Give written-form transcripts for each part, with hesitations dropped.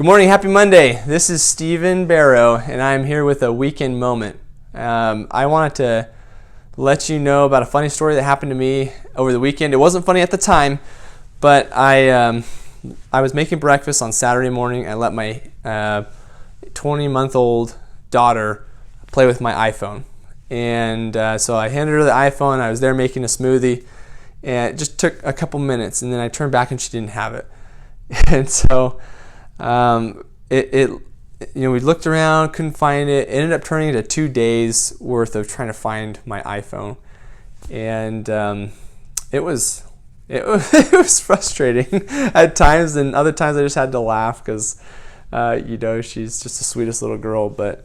Good morning, happy Monday. This is Stephen Barrow, and I'm here with a weekend moment. I wanted to let you know about a funny story that happened to me over the weekend. It wasn't funny at the time, but I was making breakfast on Saturday morning. I let my 20-month-old daughter play with my iPhone. And so I handed her the iPhone. I was there making a smoothie, and it just took a couple minutes, and then I turned back and she didn't have it. And so we looked around, couldn't find it. It ended up turning into 2 days worth of trying to find my iPhone, and it was frustrating at times, and other times I just had to laugh because she's just the sweetest little girl. But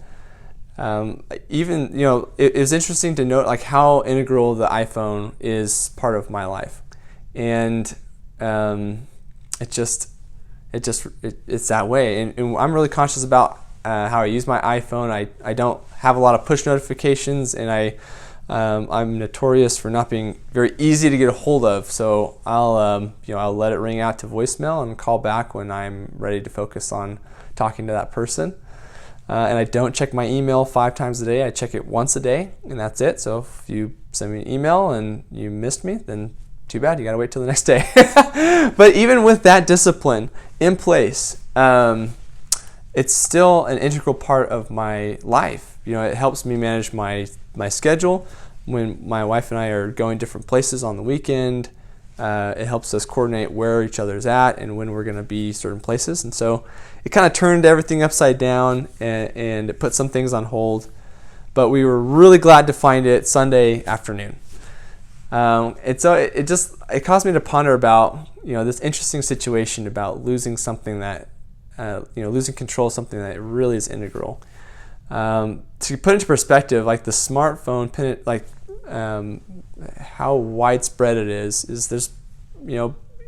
it was interesting to note like how integral the iPhone is part of my life, and it's that way, and I'm really conscious about how I use my iPhone. I don't have a lot of push notifications, and I'm notorious for not being very easy to get a hold of. So I'll let it ring out to voicemail and call back when I'm ready to focus on talking to that person. And I don't check my email 5 times a day. I check it once a day, and that's it. So if you send me an email and you missed me, then too bad, you gotta wait till the next day. But even with that discipline in place, it's still an integral part of my life. It helps me manage my schedule. When my wife and I are going different places on the weekend, it helps us coordinate where each other's at and when we're gonna be certain places. And so it kind of turned everything upside down, and it put some things on hold. But we were really glad to find it Sunday afternoon. And so it caused me to ponder about this interesting situation about losing something that losing control of something that really is integral. To put into perspective, like the smartphone, how widespread it is there's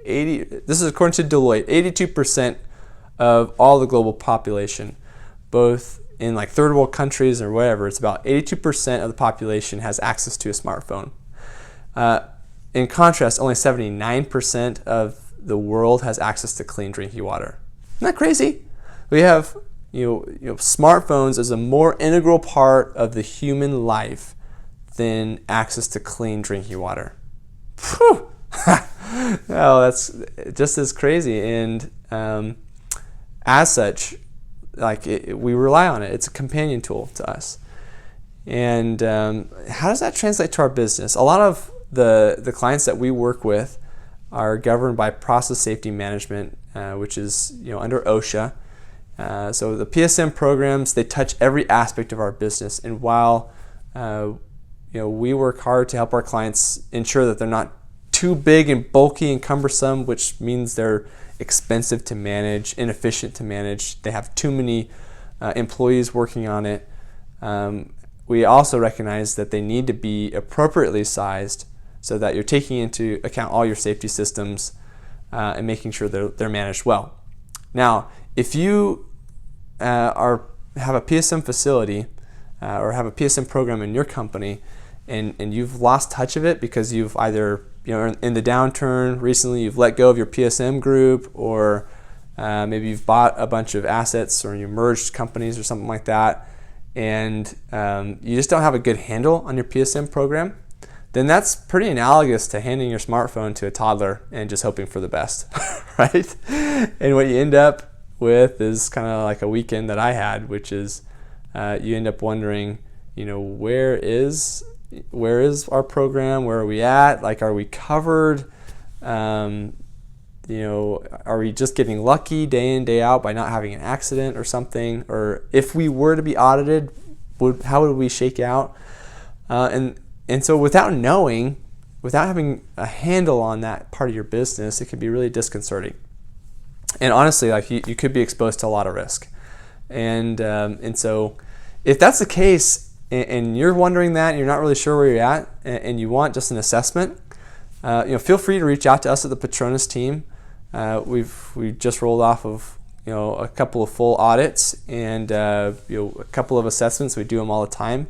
80. This is according to Deloitte, 82% of all the global population, both in like third world countries or whatever. It's about 82% of the population has access to a smartphone. In contrast, only 79% of the world has access to clean drinking water. Isn't that crazy? We have smartphones as a more integral part of the human life than access to clean drinking water. Phew! Oh, that's just as crazy. And as such, we rely on it. It's a companion tool to us. And how does that translate to our business? A lot of the clients that we work with are governed by process safety management, which is under OSHA. So the PSM programs, they touch every aspect of our business. And while we work hard to help our clients ensure that they're not too big and bulky and cumbersome, which means they're expensive to manage, inefficient to manage, they have too many employees working on it. We also recognize that they need to be appropriately sized so that you're taking into account all your safety systems and making sure they're managed well. Now, if you have a PSM facility or have a PSM program in your company and you've lost touch of it because you've either in the downturn recently you've let go of your PSM group, or maybe you've bought a bunch of assets or you merged companies or something like that, and you just don't have a good handle on your PSM program, then that's pretty analogous to handing your smartphone to a toddler and just hoping for the best, right? And what you end up with is kind of like a weekend that I had, which is you end up wondering, where is our program? Where are we at? Like, are we covered? Are we just getting lucky day in, day out by not having an accident or something? Or if we were to be audited, how would we shake out? And so without having a handle on that part of your business, it can be really disconcerting. And honestly, like you could be exposed to a lot of risk. And so if that's the case, and you're wondering that, and you're not really sure where you're at, and you want just an assessment, feel free to reach out to us at the Patronus team. We just rolled off of a couple of full audits and a couple of assessments. We do them all the time,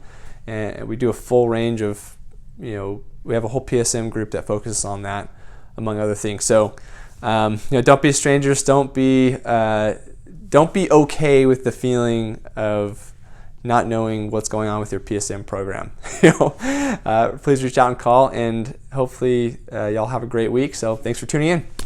and we do a full range of we have a whole PSM group that focuses on that, among other things. So don't be strangers. Don't be don't be okay with the feeling of not knowing what's going on with your PSM program. Please reach out and call, and hopefully y'all have a great week. So thanks for tuning in.